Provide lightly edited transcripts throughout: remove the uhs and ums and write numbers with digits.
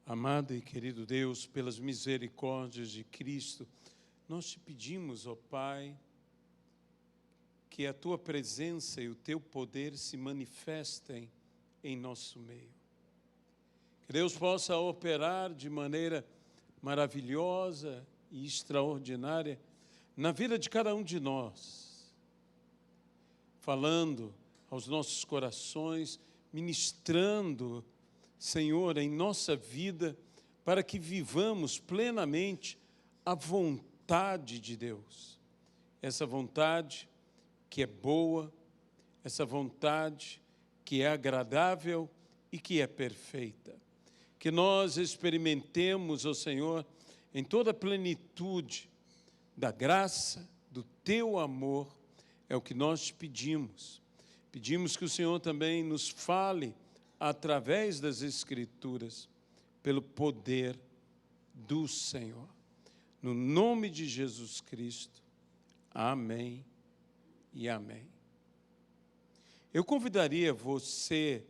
Amado e querido Deus, pelas misericórdias de Cristo, nós te pedimos, ó Pai, que a Tua presença e o Teu poder se manifestem em nosso meio. Que Deus possa operar de maneira maravilhosa e extraordinária na vida de cada um de nós, falando aos nossos corações, ministrando, Senhor, em nossa vida, para que vivamos plenamente a vontade de Deus. Essa vontade que é boa, essa vontade que é agradável e que é perfeita. Que nós experimentemos, ó Senhor, em toda a plenitude da graça, do Teu amor, é o que nós te pedimos. Pedimos que o Senhor também nos fale através das Escrituras, pelo poder do Senhor. No nome de Jesus Cristo, amém e amém. Eu convidaria você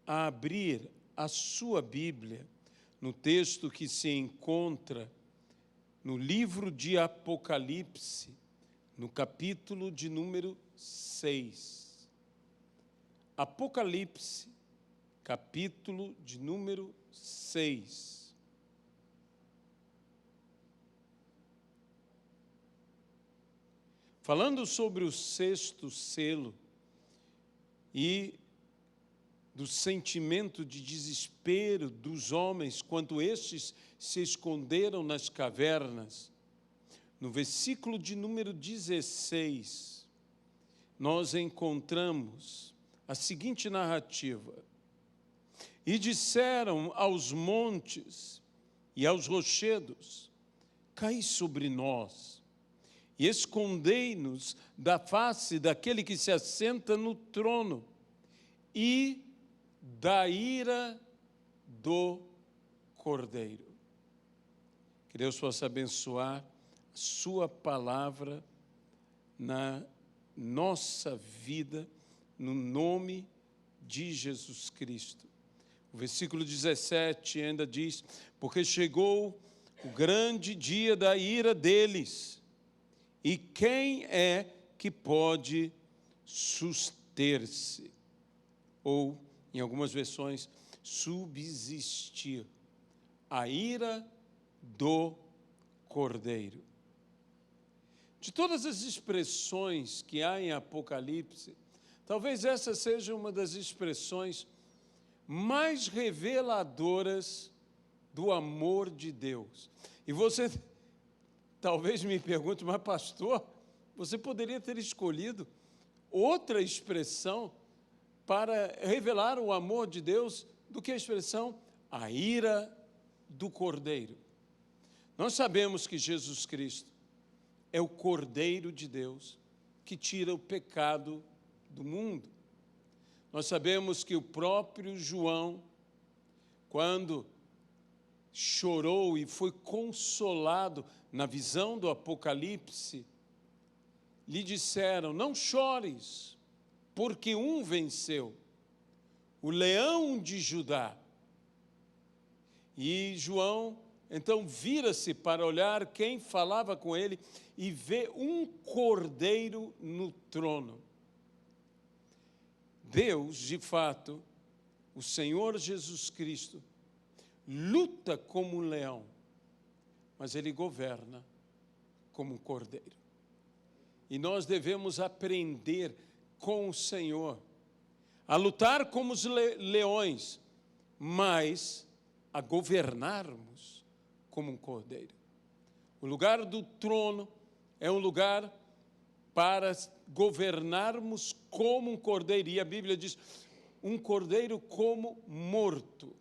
a abrir a sua Bíblia no texto que se encontra no livro de Apocalipse, no capítulo de número 6. Apocalipse, capítulo de número 6. Falando sobre o sexto selo e do sentimento de desespero dos homens quando estes se esconderam nas cavernas, no versículo de número 16, nós encontramos a seguinte narrativa: E disseram aos montes e aos rochedos: Cai sobre nós, e escondei-nos da face daquele que se assenta no trono e da ira do Cordeiro. Que Deus possa abençoar a sua palavra na nossa vida, no nome de Jesus Cristo. O versículo 17 ainda diz: Porque chegou o grande dia da ira deles, e quem é que pode suster-se? Ou, em algumas versões, subsistir. A ira do Cordeiro. De todas as expressões que há em Apocalipse, talvez essa seja uma das expressões mais reveladoras do amor de Deus. E você talvez me pergunte, mas pastor, você poderia ter escolhido outra expressão para revelar o amor de Deus do que a expressão a ira do Cordeiro. Nós sabemos que Jesus Cristo é o Cordeiro de Deus que tira o pecado do mundo. Nós sabemos que o próprio João, quando chorou e foi consolado na visão do Apocalipse, lhe disseram: não chores, porque um venceu, o leão de Judá. E João então vira-se para olhar quem falava com ele e vê um cordeiro no trono. Deus, de fato, o Senhor Jesus Cristo, luta como um leão, mas Ele governa como um cordeiro. E nós devemos aprender com o Senhor a lutar como os leões, mas a governarmos como um cordeiro. O lugar do trono é um lugar para governarmos como um cordeiro. E a Bíblia diz, um cordeiro como morto.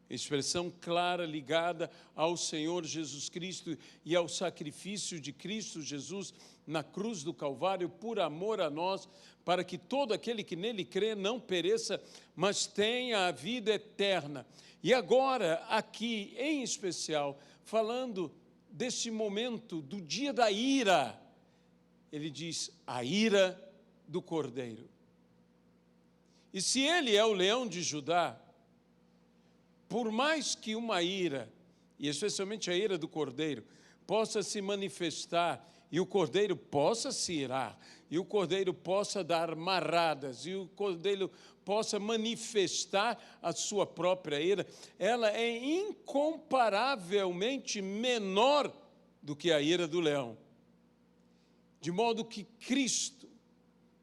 Expressão clara ligada ao Senhor Jesus Cristo e ao sacrifício de Cristo Jesus na cruz do Calvário por amor a nós, para que todo aquele que nele crê não pereça, mas tenha a vida eterna. E agora, aqui em especial, falando desse momento do dia da ira, ele diz, a ira do Cordeiro. E se ele é o leão de Judá, por mais que uma ira, e especialmente a ira do cordeiro, possa se manifestar, e o cordeiro possa se irar, e o cordeiro possa dar marradas, e o cordeiro possa manifestar a sua própria ira, ela é incomparavelmente menor do que a ira do leão. De modo que Cristo,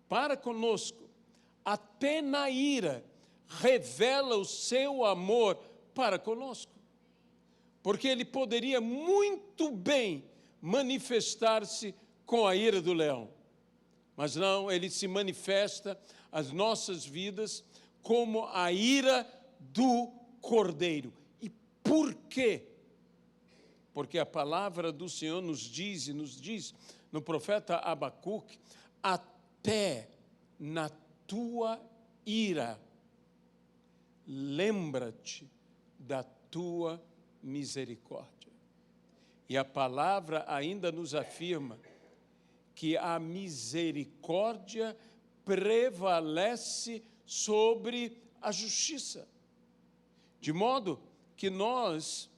para conosco, até na ira, revela o seu amor para conosco. Porque ele poderia muito bem manifestar-se com a ira do leão. Mas não, ele se manifesta às nossas vidas como a ira do cordeiro. E por quê? Porque a palavra do Senhor nos diz no profeta Abacuque, até na tua ira, lembra-te da tua misericórdia. E a palavra ainda nos afirma que a misericórdia prevalece sobre a justiça. De modo que nós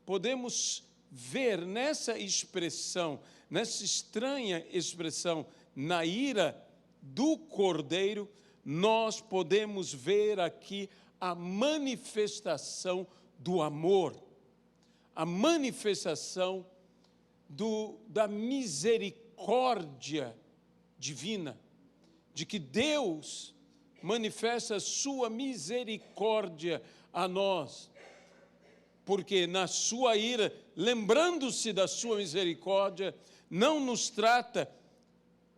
podemos ver nessa expressão, nessa estranha expressão, na ira do cordeiro, nós podemos ver aqui a manifestação do amor, a manifestação da misericórdia divina, de que Deus manifesta a sua misericórdia a nós, porque na sua ira, lembrando-se da sua misericórdia, não nos trata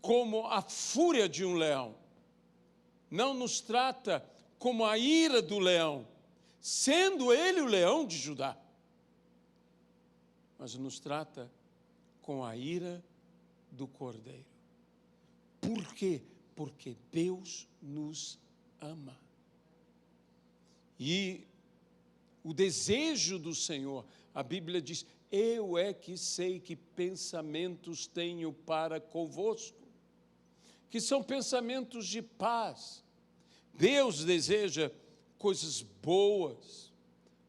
como a fúria de um leão, não nos trata como a ira do leão, sendo ele o leão de Judá, mas nos trata com a ira do cordeiro. Por quê? Porque Deus nos ama. E o desejo do Senhor, a Bíblia diz, eu é que sei que pensamentos tenho para convosco, que são pensamentos de paz. Deus deseja coisas boas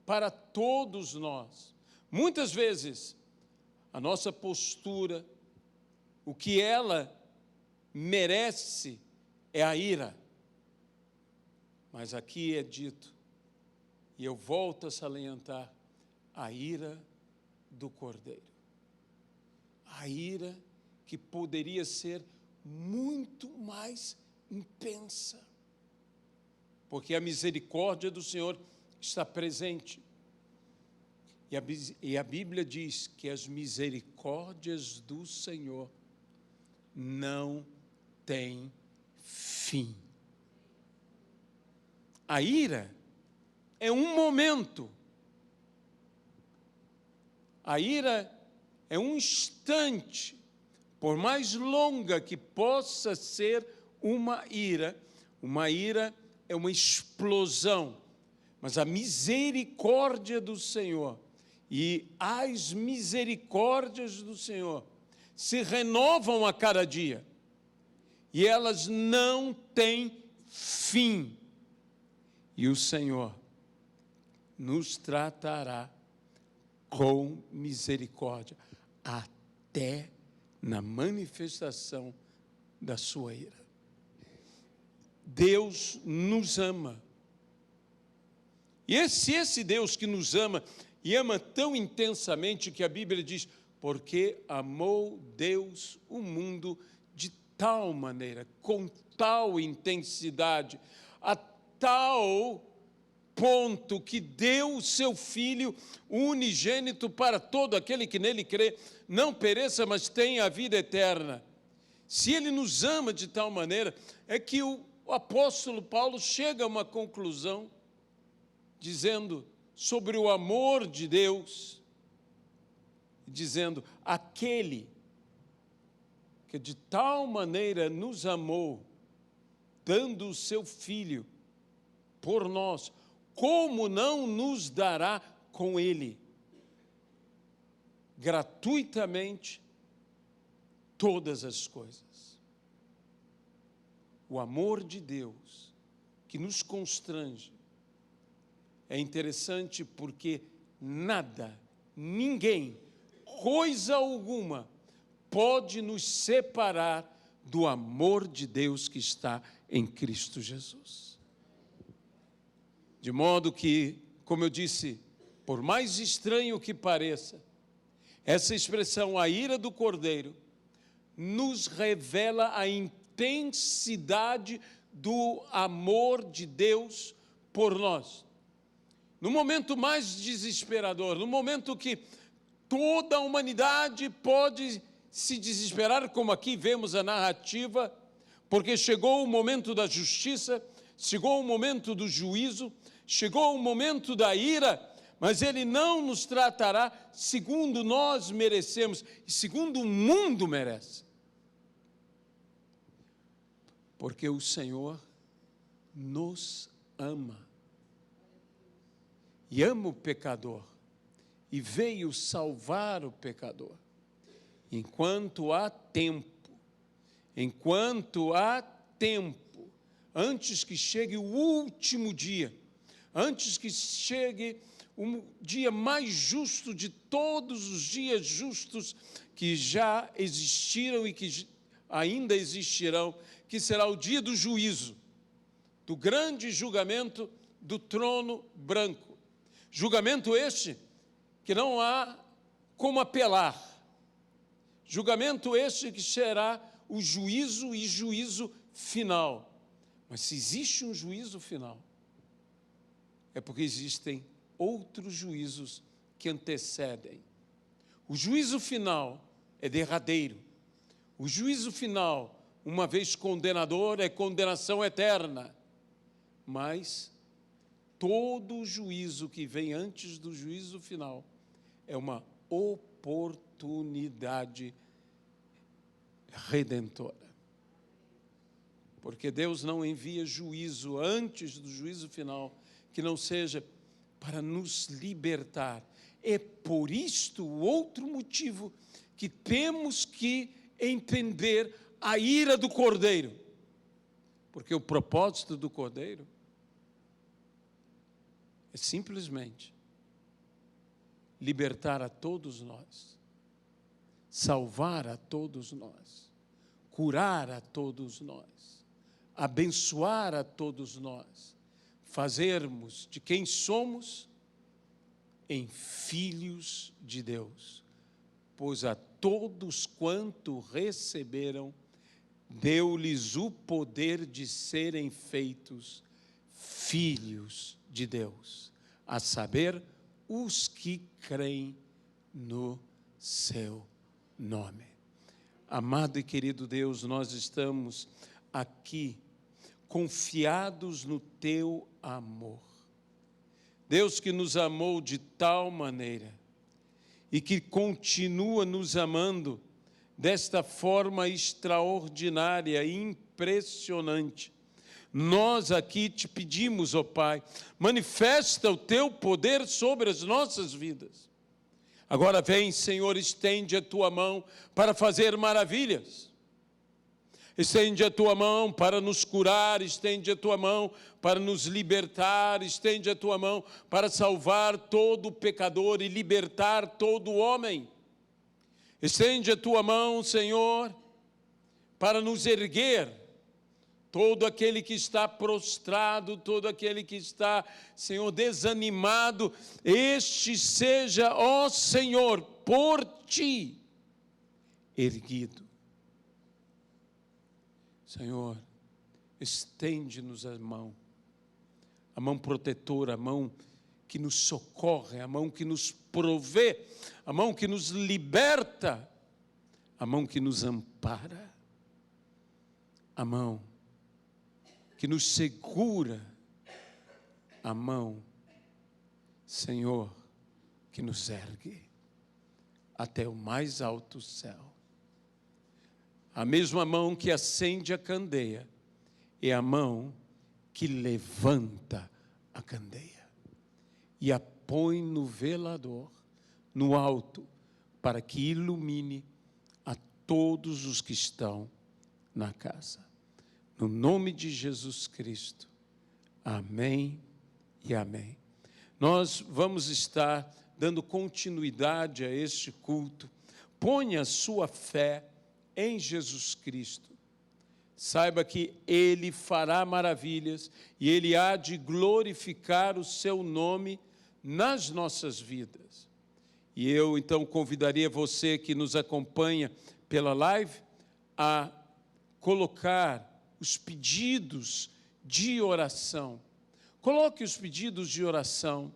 para todos nós. Muitas vezes, a nossa postura, o que ela merece é a ira. Mas aqui é dito, e eu volto a salientar, a ira do cordeiro. A ira que poderia ser muito mais intensa. Porque a misericórdia do Senhor está presente. E a Bíblia diz que as misericórdias do Senhor não têm fim. A ira é um momento. A ira é um instante. Por mais longa que possa ser uma ira é uma explosão. Mas a misericórdia do Senhor e as misericórdias do Senhor se renovam a cada dia. E elas não têm fim. E o Senhor nos tratará com misericórdia até na manifestação da sua ira. Deus nos ama. E esse Deus que nos ama, e ama tão intensamente que a Bíblia diz, porque amou Deus o mundo de tal maneira, com tal intensidade, a tal ponto que deu o seu Filho unigênito para todo aquele que nele crê, não pereça, mas tenha a vida eterna. Se ele nos ama de tal maneira, é que o apóstolo Paulo chega a uma conclusão, dizendo sobre o amor de Deus, dizendo, aquele que de tal maneira nos amou, dando o seu Filho por nós, como não nos dará com ele, gratuitamente, todas as coisas. O amor de Deus, que nos constrange, é interessante porque nada, ninguém, coisa alguma pode nos separar do amor de Deus que está em Cristo Jesus. De modo que, como eu disse, por mais estranho que pareça, essa expressão, a ira do Cordeiro, nos revela a intensidade do amor de Deus por nós. No momento mais desesperador, no momento que toda a humanidade pode se desesperar, como aqui vemos a narrativa, porque chegou o momento da justiça, chegou o momento do juízo, chegou o momento da ira, mas Ele não nos tratará segundo nós merecemos e segundo o mundo merece. Porque o Senhor nos ama e ama o pecador e veio salvar o pecador. Enquanto há tempo, antes que chegue o último dia, antes que chegue o dia mais justo de todos os dias justos que já existiram e que ainda existirão, que será o dia do juízo, do grande julgamento do trono branco. Julgamento este que não há como apelar. Julgamento este que será o juízo e juízo final. Mas se existe um juízo final, é porque existem outros juízos que antecedem. O juízo final é derradeiro. O juízo final, uma vez condenador, é condenação eterna. Mas todo juízo que vem antes do juízo final é uma oportunidade redentora. Porque Deus não envia juízo antes do juízo final que não seja para nos libertar. É por isto o outro motivo que temos que entender a ira do Cordeiro. Porque o propósito do Cordeiro é simplesmente libertar a todos nós, salvar a todos nós, curar a todos nós, abençoar a todos nós, fazermos de quem somos em filhos de Deus. Pois a todos quanto receberam, deu-lhes o poder de serem feitos filhos de Deus, a saber, os que creem no seu nome. Amado e querido Deus, nós estamos aqui confiados no teu amor. Deus que nos amou de tal maneira e que continua nos amando desta forma extraordinária e impressionante. Nós aqui te pedimos, ó Pai, manifesta o teu poder sobre as nossas vidas. Agora vem, Senhor, estende a tua mão para fazer maravilhas. Estende a tua mão para nos curar, estende a tua mão para nos libertar, estende a tua mão para salvar todo pecador e libertar todo homem. Estende a tua mão, Senhor, para nos erguer. Todo aquele que está prostrado, todo aquele que está, Senhor, desanimado, este seja, ó Senhor, por ti erguido. Senhor, estende-nos a mão protetora, a mão que nos socorre, a mão que nos provê, a mão que nos liberta, a mão que nos ampara, a mão que nos segura, a mão, Senhor, que nos ergue até o mais alto céu. A mesma mão que acende a candeia é a mão que levanta a candeia e a põe no velador, no alto, para que ilumine a todos os que estão na casa. No nome de Jesus Cristo. Amém e amém. Nós vamos estar dando continuidade a este culto. Ponha sua fé em Jesus Cristo. Saiba que Ele fará maravilhas e Ele há de glorificar o seu nome nas nossas vidas. E eu, então, convidaria você que nos acompanha pela live a colocar os pedidos de oração. Coloque os pedidos de oração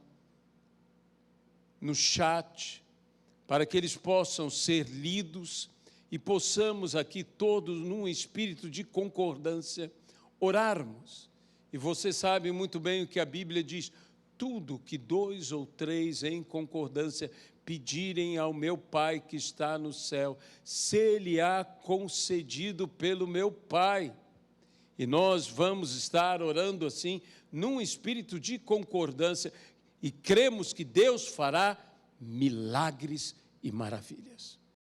no chat, para que eles possam ser lidos e possamos aqui todos, num espírito de concordância, orarmos. E você sabe muito bem o que a Bíblia diz: tudo que 2 ou 3 em concordância pedirem ao meu Pai que está no céu, se-lhe-á concedido pelo meu Pai. E nós vamos estar orando assim, num espírito de concordância, e cremos que Deus fará milagres e maravilhas.